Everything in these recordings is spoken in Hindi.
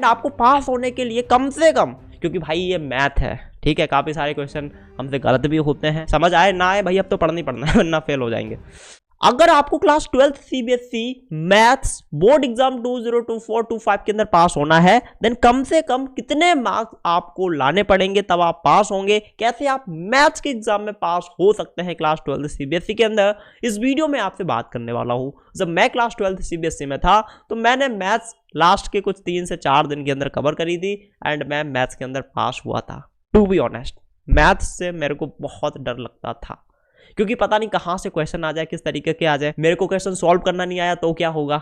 आपको पास होने के लिए कम से कम, क्योंकि भाई ये मैथ है, ठीक है, काफी सारे क्वेश्चन हमसे गलत भी होते हैं, समझ आए ना आए भाई अब तो पढ़ना ही पढ़ना है वरना फेल हो जाएंगे। अगर आपको class 12 CBSE maths board exam 2024-25 के अंदर पास होना है, देन कम से कम कितने मार्क्स आपको लाने पड़ेंगे तब आप पास होंगे, कैसे आप मैथ्स के एग्जाम में पास हो सकते हैं क्लास 12 सीबीएसई के अंदर, इस वीडियो में आपसे बात करने वाला हूं। जब मैं क्लास 12 सीबीएसई में था तो मैंने मैथ्स लास्ट के कुछ 3 से 4 दिन के अंदर कवर करी थी एंड मैं मैथ्स के अंदर पास हुआ था। टू बी ऑनेस्ट, मैथ्स से मेरे को बहुत डर लगता था, क्योंकि पता नहीं कहां से क्वेश्चन आ जाए, किस तरीके के आ जाए, मेरे को क्वेश्चन सॉल्व करना नहीं आया तो क्या होगा,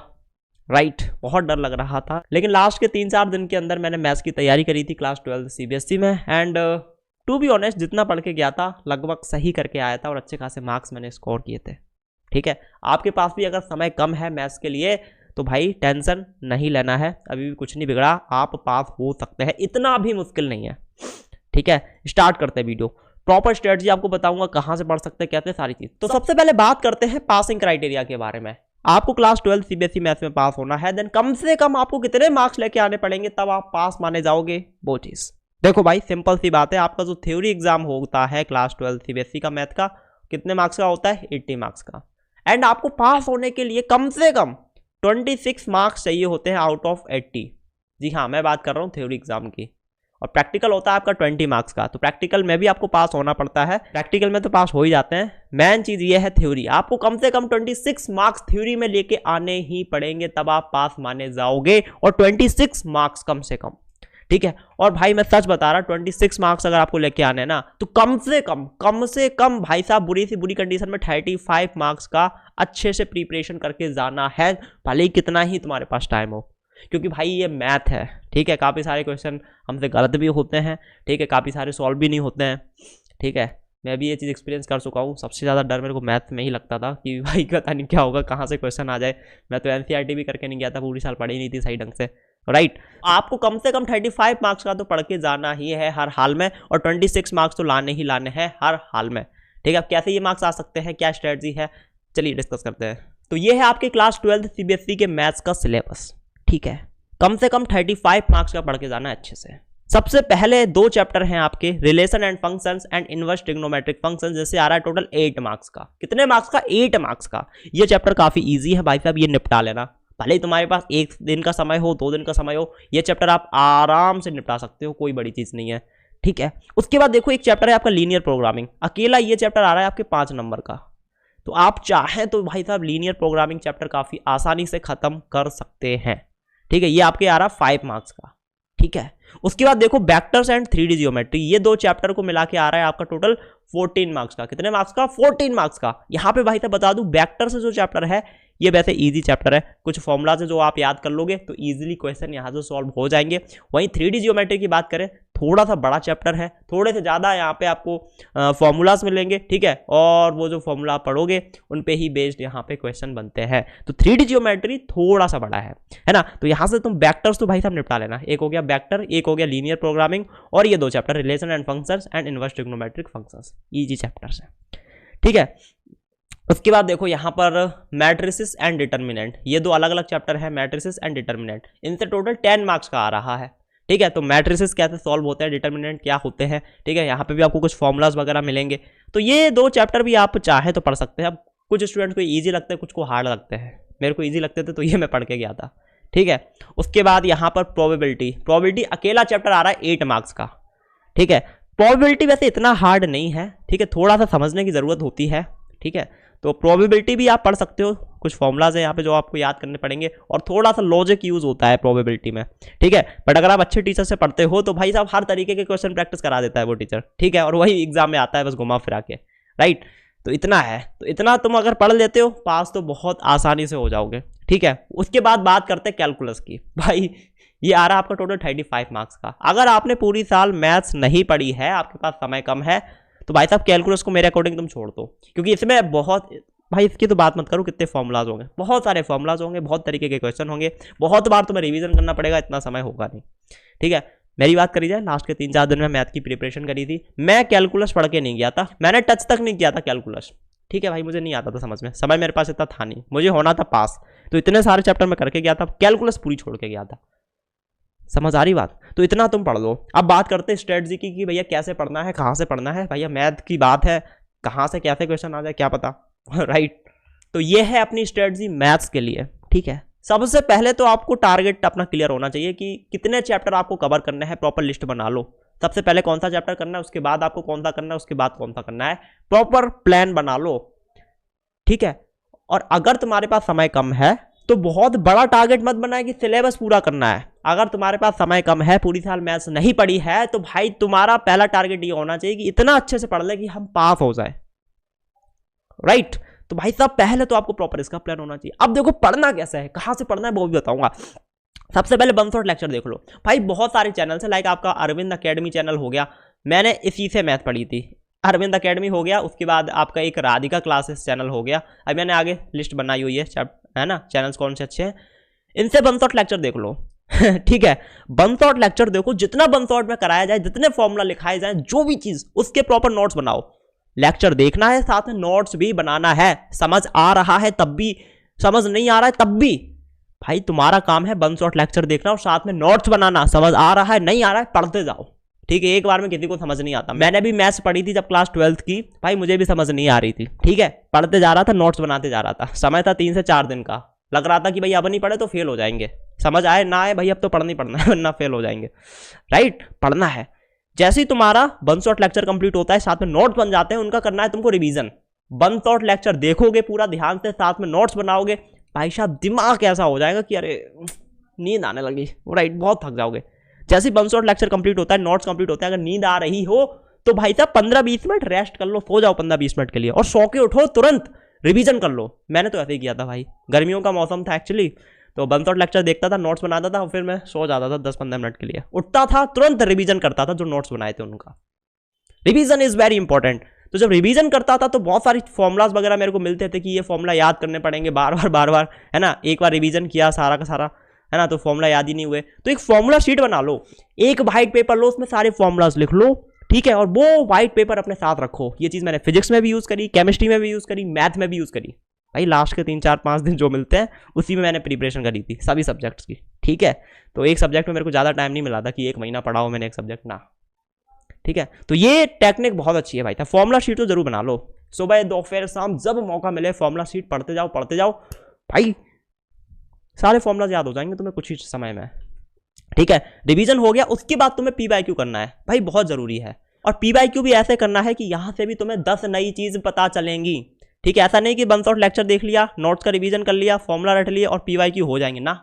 राइट। बहुत डर लग रहा था, लेकिन लास्ट के 3-4 दिन के अंदर मैंने मैथ्स की तैयारी करी थी क्लास 12 सीबीएसई में एंड टू बी ऑनेस्ट जितना पढ़ के गया था लगभग सही करके आया था और अच्छे खासे मार्क्स मैंने स्कोर किए थे, ठीक है। आपके पास भी अगर समय कम है मैथ्स के लिए तो भाई टेंशन नहीं लेना है, अभी भी कुछ नहीं बिगड़ा, आप पास हो सकते हैं, इतना भी मुश्किल नहीं है, ठीक है। स्टार्ट करते हैं वीडियो, प्रॉपर स्ट्रेटजी आपको बताऊंगा कहां से पढ़ सकते हैं, कैसे सारी चीज। तो सबसे पहले बात करते हैं पासिंग क्राइटेरिया के बारे में। आपको क्लास 12 सीबीएसई मैथ्स में पास होना है, देन कम से कम आपको कितने मार्क्स लेके आने पड़ेंगे तब आप पास माने जाओगे, वो चीज देखो भाई, सिंपल सी बात है। आपका जो थ्योरी एग्जाम होता है क्लास 12 सीबीएसई का मैथ का, कितने मार्क्स का होता है, 80 मार्क्स का, एंड आपको पास होने के लिए कम से कम 26 मार्क्स चाहिए होते हैं आउट ऑफ 80। जी हाँ, मैं बात कर रहा हूँ थ्योरी एग्जाम की, और प्रैक्टिकल होता है आपका 20 मार्क्स का, तो प्रैक्टिकल में भी आपको पास होना पड़ता है, प्रैक्टिकल में तो पास हो ही जाते हैं। मेन चीज ये है थ्योरी, आपको कम से कम 26 मार्क्स थ्योरी में लेके आने ही पड़ेंगे तब आप पास माने जाओगे, और 26 मार्क्स कम से कम, ठीक है। और भाई मैं सच बता रहा, 26 मार्क्स अगर आपको लेके आने ना तो कम से कम भाई साहब बुरी सी बुरी कंडीशन में 35 मार्क्स का अच्छे से प्रिपरेशन करके जाना है, भले ही कितना ही तुम्हारे पास टाइम हो, क्योंकि भाई ये मैथ है, ठीक है। काफ़ी सारे क्वेश्चन हमसे गलत भी होते हैं, ठीक है, काफ़ी सारे सॉल्व भी नहीं होते हैं, ठीक है। मैं भी ये चीज़ एक्सपीरियंस कर चुका हूँ। सबसे ज़्यादा डर मेरे को मैथ में ही लगता था कि भाई पता नहीं क्या होगा, कहाँ से क्वेश्चन आ जाए। मैं तो एनसीईआरटी भी करके नहीं गया था, पूरी साल पढ़ी नहीं थी सही ढंग से, राइट। आपको कम से कम 35 मार्क्स का तो पढ़ के जाना ही है हर हाल में, और 26 मार्क्स तो लाने ही लाने हैं हर हाल में, ठीक है। अब कैसे ये मार्क्स आ सकते हैं, क्या स्ट्रेटजी है, चलिए डिस्कस करते हैं। तो ये है आपके क्लास 12 सीबीएसई के मैथ्स का सिलेबस, ठीक है। कम से कम 35 मार्क्स का पढ़ के जाना है अच्छे से। सबसे पहले 2 चैप्टर हैं आपके, relation and functions and inverse trigonometric functions, जैसे आ रहा है टोटल 8 मार्क्स का। कितने मार्क्स का, 8 मार्क्स का। ये चैप्टर काफी इजी है भाई साहब, ये निपटा लेना, भले ही तुम्हारे पास 1 दिन का समय हो, 2 दिन का समय हो, ये चैप्टर आप आराम से निपटा सकते हो, कोई बड़ी चीज नहीं है, ठीक है। उसके बाद देखो एक चैप्टर है आपका लीनियर प्रोग्रामिंग, अकेला ये चैप्टर आ रहा है आपके 5 नंबर का, तो आप चाहें तो भाई साहब लीनियर प्रोग्रामिंग चैप्टर काफी आसानी से खत्म कर सकते हैं, ठीक है। ये आपके आ रहा 5 मार्क्स का, ठीक है। उसके बाद देखो वेक्टर्स एंड 3D जियोमेट्री, ये 2 चैप्टर को मिला के आ रहा है आपका टोटल 14 मार्क्स का। कितने मार्क्स का, 14 मार्क्स का। यहाँ पे भाई साहब बता दूं, वेक्टर्स जो चैप्टर है ये वैसे इजी चैप्टर है, कुछ फॉर्मूला से जो आप याद कर लोगे तो इजीली क्वेश्चन यहाँ से सॉल्व हो जाएंगे। वहीं 3D जियोमेट्री की बात करें, थोड़ा सा बड़ा चैप्टर है, थोड़े से ज़्यादा यहाँ पे आपको फॉर्मूलाज मिलेंगे, ठीक है, और वो जो फॉर्मूला आप पढ़ोगे उन पे ही बेस्ड यहाँ पे क्वेश्चन बनते हैं। तो 3D जियोमेट्री थोड़ा सा बड़ा है ना। तो यहाँ से तुम वेक्टर्स तो भाई साहब निपटा लेना, एक हो गया वेक्टर, एक हो गया लीनियर प्रोग्रामिंग, और ये 2 chapter relation and functions and inverse trigonometric functions, easy chapters हैं, ठीक है। उसके बाद देखो यहाँ पर मैट्रिसेस एंड डिटर्मिनेंट, ये 2 अलग अलग चैप्टर है, मैट्रिसेस एंड डिटर्मिनेंट, इनसे टोटल 10 मार्क्स का आ रहा है, ठीक है। तो मैट्रिसेस कैसे सॉल्व होते हैं, डिटर्मिनेंट क्या होते हैं, ठीक है, यहाँ पे भी आपको कुछ फॉर्मुलाज वगैरह मिलेंगे। तो ये 2 चैप्टर भी आप चाहे तो पढ़ सकते हैं। अब कुछ स्टूडेंट को ईजी लगते हैं, कुछ को हार्ड लगते हैं, मेरे को ईजी लगते थे तो ये मैं पढ़ के गया था, ठीक है। उसके बाद यहाँ पर प्रोबेबिलिटी अकेला चैप्टर आ रहा है 8 मार्क्स का, ठीक है। प्रोबेबिलिटी वैसे इतना हार्ड नहीं है, ठीक है, थोड़ा सा समझने की जरूरत होती है, ठीक है। तो प्रोबेबिलिटी भी आप पढ़ सकते हो, कुछ फॉर्मुलाज है यहाँ पे जो आपको याद करने पड़ेंगे, और थोड़ा सा लॉजिक यूज होता है प्रोबेबिलिटी में, ठीक है। बट अगर आप अच्छे टीचर से पढ़ते हो तो भाई साहब हर तरीके के क्वेश्चन प्रैक्टिस करा देता है वो टीचर, ठीक है, और वही एग्जाम में आता है बस घुमा फिरा के, राइट। तो इतना है, तो इतना तुम अगर पढ़ लेते हो पास तो बहुत आसानी से हो जाओगे, ठीक है। उसके बाद बात करते हैं कैलकुलस की। भाई ये आ रहा है आपका टोटल 35 मार्क्स का। अगर आपने पूरी साल मैथ्स नहीं पढ़ी है, आपके पास समय कम है, तो भाई साहब कैलकुलस को मेरे अकॉर्डिंग तुम छोड़ दो, क्योंकि इसमें बहुत, भाई इसकी तो बात मत करो, कितने फॉर्मुलाज होंगे, बहुत सारे फॉर्मुलाज होंगे, बहुत तरीके के क्वेश्चन होंगे, बहुत बार तुम्हें रिवीजन करना पड़ेगा, इतना समय होगा नहीं, ठीक है। मेरी बात करी जाए, लास्ट के 3-4 दिन में मैथ की प्रिपरेशन करी थी, मैं कैलकुलस पढ़ के नहीं गया था, मैंने टच तक नहीं किया था कैलकुलस, ठीक है भाई, मुझे नहीं आता था समझ में, समय मेरे पास इतना था नहीं, मुझे होना था पास, तो इतने सारे चैप्टर में करके गया था, कैलकुलस पूरी छोड़ के गया था, समझ आ रही बात? तो इतना तुम पढ़ लो। अब बात करते हैं स्ट्रेटजी की कि भैया कैसे पढ़ना है, कहाँ से पढ़ना है। भैया मैथ की बात है, कहाँ से कैसे क्वेश्चन आ जाए क्या पता। राइट, तो ये है अपनी स्ट्रेटजी मैथ्स के लिए। ठीक है, सबसे पहले तो आपको टारगेट अपना क्लियर होना चाहिए कि कितने चैप्टर आपको कवर करने हैं। प्रॉपर लिस्ट बना लो, सबसे पहले कौन सा चैप्टर करना है, उसके बाद आपको कौन सा करना है, उसके बाद कौन सा करना है। प्रॉपर प्लान बना लो। ठीक है, और अगर तुम्हारे पास समय कम है तो बहुत बड़ा टारगेट मत बनाए कि सिलेबस पूरा करना है। अगर तुम्हारे पास समय कम है, पूरी साल मैथ्स नहीं पढ़ी है, तो भाई तुम्हारा पहला टारगेट ये होना चाहिए कि इतना अच्छे से पढ़ ले कि हम पास हो जाए। राइट, तो भाई साहब पहले तो आपको प्रॉपर इसका प्लान होना चाहिए। अब देखो पढ़ना कैसा है, कहां से पढ़ना है वो भी बताऊंगा। सबसे पहले बंसोट लेक्चर देख लो भाई, बहुत सारे चैनल्स हैं। लाइक आपका अरविंद अकेडमी चैनल हो गया, मैंने इसी से मैथ पढ़ी थी। अरविंद अकेडमी हो गया, उसके बाद आपका एक राधिका क्लासेस चैनल हो गया। अब मैंने आगे लिस्ट बनाई हुई है ना, चैनल्स कौन से अच्छे हैं, इनसे बंसोट लेक्चर देख लो। ठीक है, बंसोट लेक्चर देखो, जितना बंसोट में कराया जाए, जितने फॉर्मूला लिखाए जाए, जो भी चीज, उसके प्रॉपर नोट्स बनाओ। लेक्चर देखना है, साथ में नोट्स भी बनाना है। समझ आ रहा है तब भी, समझ नहीं आ रहा है तब भी, भाई तुम्हारा काम है बंसोट लेक्चर देखना और साथ में नोट्स बनाना। समझ आ रहा है, नहीं आ रहा है, पढ़ते जाओ। ठीक है, एक बार में किसी को समझ नहीं आता। मैंने भी मैथ्स पढ़ी थी जब क्लास 12th की, भाई मुझे भी समझ नहीं आ रही थी। ठीक है, पढ़ते जा रहा था, नोट्स बनाते जा रहा था। समय था 3 से 4 दिन का। लग रहा था कि भाई अब नहीं पढ़े तो फेल हो जाएंगे। समझ आए ना आए, भाई अब तो पढ़ना ही पढ़ना है, वरना फेल हो जाएंगे। राइट, पढ़ना है। जैसे ही तुम्हारा बंसोट लेक्चर कंप्लीट होता है, साथ में नोट्स बन जाते हैं, उनका करना है तुमको रिवीजन। बंसोट लेक्चर देखोगे पूरा ध्यान से, साथ में नोट्स बनाओगे, भाई साहब दिमाग ऐसा हो जाएगा कि अरे नींद आने लगी। राइट, बहुत थक जाओगे। जैसे ही बंसोट लेक्चर कंप्लीट होता है, नोट्स कंप्लीट होता है, अगर नींद आ रही हो तो भाई साहब 15-20 मिनट रेस्ट कर लो, सो जाओ 15-20 मिनट के लिए, और सो के उठो, तुरंत रिवीजन कर लो। मैंने तो ऐसे ही किया था भाई, गर्मियों का मौसम था एक्चुअली, तो बंसोट लेक्चर देखता था, नोट्स बनाता था, और फिर मैं सो जाता था 10-15 मिनट के लिए, उठता था तुरंत रिवीजन करता था जो नोट्स बनाए थे उनका। Revision is very important. तो जब रिवीजन करता था तो बहुत सारी फॉर्मुलाज वगैरह मेरे को मिलते थे कि ये फॉर्मुला याद करने पड़ेंगे बार बार, है ना। एक बार रिवीजन किया सारा का सारा, है ना, तो फॉर्मुला याद ही नहीं हुए, तो एक फॉर्मुला शीट बना लो, एक व्हाइट पेपर लो, उसमें सारे फॉर्मुलाज लिख लो। ठीक है, और वो व्हाइट पेपर अपने साथ रखो। ये चीज मैंने फिजिक्स में भी यूज करी, केमिस्ट्री में भी यूज करी, मैथ में भी यूज करी। भाई लास्ट के 3-4-5 दिन जो मिलते हैं उसी में मैंने प्रिपरेशन करी थी सभी सब्जेक्ट्स की। ठीक है, तो एक सब्जेक्ट में मेरे को ज़्यादा टाइम नहीं मिला था कि 1 महीना पढ़ाओ मैंने एक सब्जेक्ट ना। ठीक है, तो ये टेक्निक बहुत अच्छी है भाई। था फॉर्मुला शीट तो जरूर बना लो, सुबह दोपहर शाम जब मौका मिले फॉर्मुला शीट पढ़ते जाओ भाई, सारे फॉर्मुलाज याद हो जाएंगे तुम्हें कुछ ही समय में। ठीक है, रिवीजन हो गया, उसके बाद तुम्हें PYQ करना है भाई, बहुत जरूरी है। और PYQ भी ऐसे करना है कि यहां से भी तुम्हें 10 नई चीज पता चलेंगी। ठीक है, ऐसा नहीं कि बंसोट लेक्चर देख लिया, नोट्स का रिवीजन कर लिया, फॉर्मुला रट लिया और PYQ हो जाएंगे ना।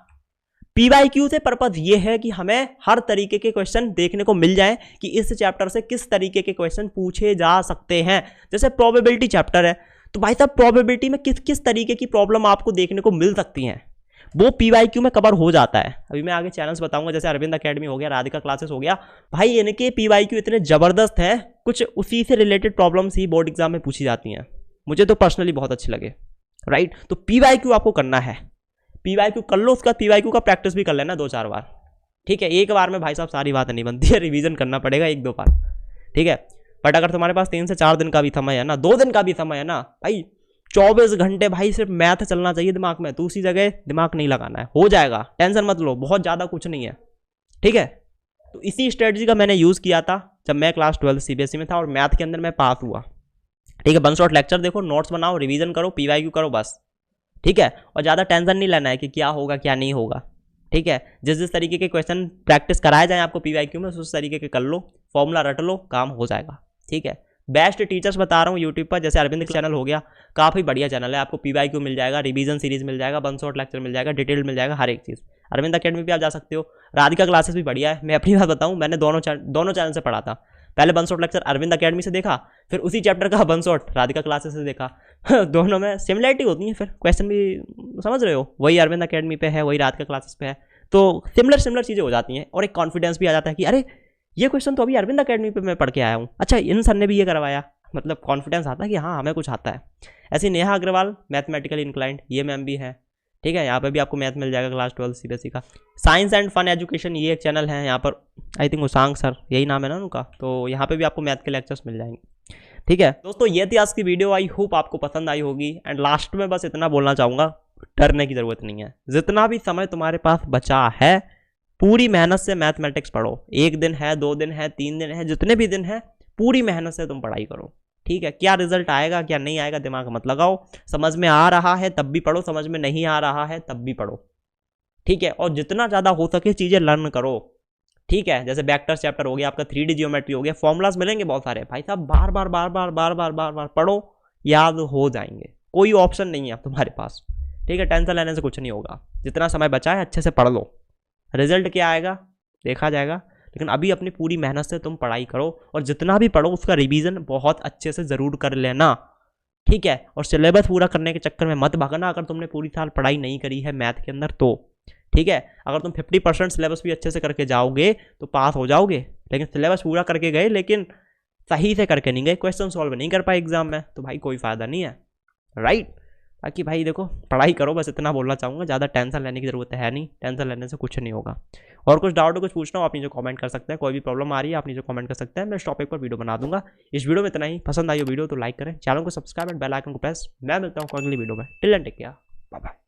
PYQ से पर्पज ये है कि हमें हर तरीके के क्वेश्चन देखने को मिल जाए कि इस चैप्टर से किस तरीके के क्वेश्चन पूछे जा सकते हैं। जैसे प्रोबेबिलिटी चैप्टर है, तो भाई साहब प्रोबेबिलिटी में किस किस तरीके की प्रॉब्लम आपको देखने को मिल सकती हैं, वो PYQ में कवर हो जाता है। अभी मैं आगे चैनल्स बताऊंगा, जैसे अरविंद अकेडमी हो गया, राधिका क्लासेस हो गया, भाई इनके PYQ इतने जबरदस्त है, कुछ उसी से रिलेटेड प्रॉब्लम्स ही बोर्ड एग्जाम में पूछी जाती हैं। मुझे तो पर्सनली बहुत अच्छे लगे। राइट, तो PYQ आपको करना है, PYQ कर लो, उसका PYQ का प्रैक्टिस भी कर लेना 2-4 बार। ठीक है, एक बार में भाई साहब सारी बात नहीं बनती है, रिवीजन करना पड़ेगा 1-2 बार। ठीक है, बट अगर तुम्हारे पास 3 से 4 दिन का भी समय है ना, 2 दिन का भी समय है ना भाई, 24 घंटे भाई सिर्फ मैथ चलना चाहिए दिमाग में, दूसरी जगह दिमाग नहीं लगाना है, हो जाएगा, टेंशन मत लो, बहुत ज़्यादा कुछ नहीं है। ठीक है, तो इसी स्ट्रेटजी का मैंने यूज़ किया था जब मैं क्लास 12 CBSE में था और मैथ के अंदर मैं पास हुआ। ठीक है, बंसोट लेक्चर देखो, नोट्स बनाओ, रिवीजन करो, PYQ करो बस। ठीक है, और ज़्यादा टेंशन नहीं लेना है कि क्या होगा क्या नहीं होगा। ठीक है, जिस जिस तरीके के क्वेश्चन प्रैक्टिस कराए जाए आपको PYQ में, उस तरीके के कर लो, फॉर्मूला रट लो, काम हो जाएगा। ठीक है, बेस्ट टीचर्स बता रहा हूँ यूट्यूब पर, जैसे अरविंद चैनल हो गया, काफ़ी बढ़िया चैनल है, आपको PYQ मिल जाएगा, रिवीजन सीरीज मिल जाएगा, बंसोट लेक्चर मिल जाएगा, डिटेल मिल जाएगा, हर एक चीज़। अरविंद अकेडमी पे आप जा सकते हो, राधिका क्लासेस भी बढ़िया है। मैं अपनी बात बताऊँ, मैंने दोनों चैनल से पढ़ा था। पहले बंसोट लेक्चर अरविंद अकेडमी से देखा, फिर उसी चैप्टर का बंसोट राधिका क्लासेस से देखा। दोनों में सिमिलरिटी होती है, फिर क्वेश्चन भी समझ रहे हो, वही अरविंद अकेडमी पे है, वही राधिका क्लासेस पे है, तो सिमिलर चीज़ें हो जाती हैं और एक कॉन्फिडेंस भी आ जाता है कि अरे ये क्वेश्चन तो अभी अरविंद अकेडमी पे मैं पढ़ के आया हूँ, अच्छा इन सर ने भी ये करवाया, मतलब कॉन्फिडेंस आता है कि हाँ हमें कुछ आता है। ऐसी नेहा अग्रवाल मैथमेटिकल इंक्लाइंड, ये मैम भी है। ठीक है, यहाँ पे भी आपको मैथ मिल जाएगा, क्लास 12 CBSE का। साइंस एंड फन एजुकेशन, ये एक चैनल है, यहाँ पर आई थिंक उसांग सर, यही नाम है ना उनका, तो यहाँ पे भी आपको मैथ के लेक्चर्स मिल जाएंगे। ठीक है दोस्तों, ये थी आज की वीडियो, आई होप आपको पसंद आई होगी। एंड लास्ट में बस इतना बोलना चाहूँगा, डरने की ज़रूरत नहीं है, जितना भी समय तुम्हारे पास बचा है पूरी मेहनत से मैथमेटिक्स पढ़ो। 1 दिन है, 2 दिन है, 3 दिन है, जितने भी दिन है पूरी मेहनत से तुम पढ़ाई करो। ठीक है, क्या रिजल्ट आएगा क्या नहीं आएगा दिमाग मत लगाओ। समझ में आ रहा है तब भी पढ़ो, समझ में नहीं आ रहा है तब भी पढ़ो। ठीक है, और जितना ज़्यादा हो सके चीज़ें लर्न करो। ठीक है, जैसे वेक्टर्स चैप्टर हो गया, आपका 3D जियोमेट्री हो गया, फॉर्मुलाज मिलेंगे बहुत सारे भाई साहब, बार बार बार बार बार बार बार बार पढ़ो, याद हो जाएंगे। कोई ऑप्शन नहीं है अब तुम्हारे पास। ठीक है, टेंशन लेने से कुछ नहीं होगा। जितना समय बचा है अच्छे से पढ़ लो, रिजल्ट क्या आएगा देखा जाएगा, लेकिन अभी अपनी पूरी मेहनत से तुम पढ़ाई करो, और जितना भी पढ़ो उसका रिवीजन बहुत अच्छे से ज़रूर कर लेना। ठीक है, और सिलेबस पूरा करने के चक्कर में मत भागना। अगर तुमने पूरी साल पढ़ाई नहीं करी है मैथ के अंदर तो ठीक है, अगर तुम 50% सिलेबस भी अच्छे से करके जाओगे तो पास हो जाओगे, लेकिन सिलेबस पूरा करके गए लेकिन सही से करके नहीं गए, क्वेश्चन सॉल्व नहीं कर पाए एग्जाम में, तो भाई कोई फ़ायदा नहीं है। राइट, बाकी भाई देखो पढ़ाई करो, बस इतना बोलना चाहूँगा। ज़्यादा टेंशन लेने की ज़रूरत है नहीं, टेंशन लेने से कुछ नहीं होगा। और कुछ डाउट हो, कुछ पूछना हो, आप नीचे कमेंट कर सकते हैं। कोई भी प्रॉब्लम आ रही है आप नीचे कमेंट कर सकते हैं, मैं इस टॉपिक पर वीडियो बना दूंगा। इस वीडियो में इतना ही। पसंद आई हो वीडियो तो लाइक करें, चैनल को सब्सक्राइब एंड बेल आइकन को प्रेस। मैं मिलता हूँ अगली वीडियो में। Till then take care, bye bye.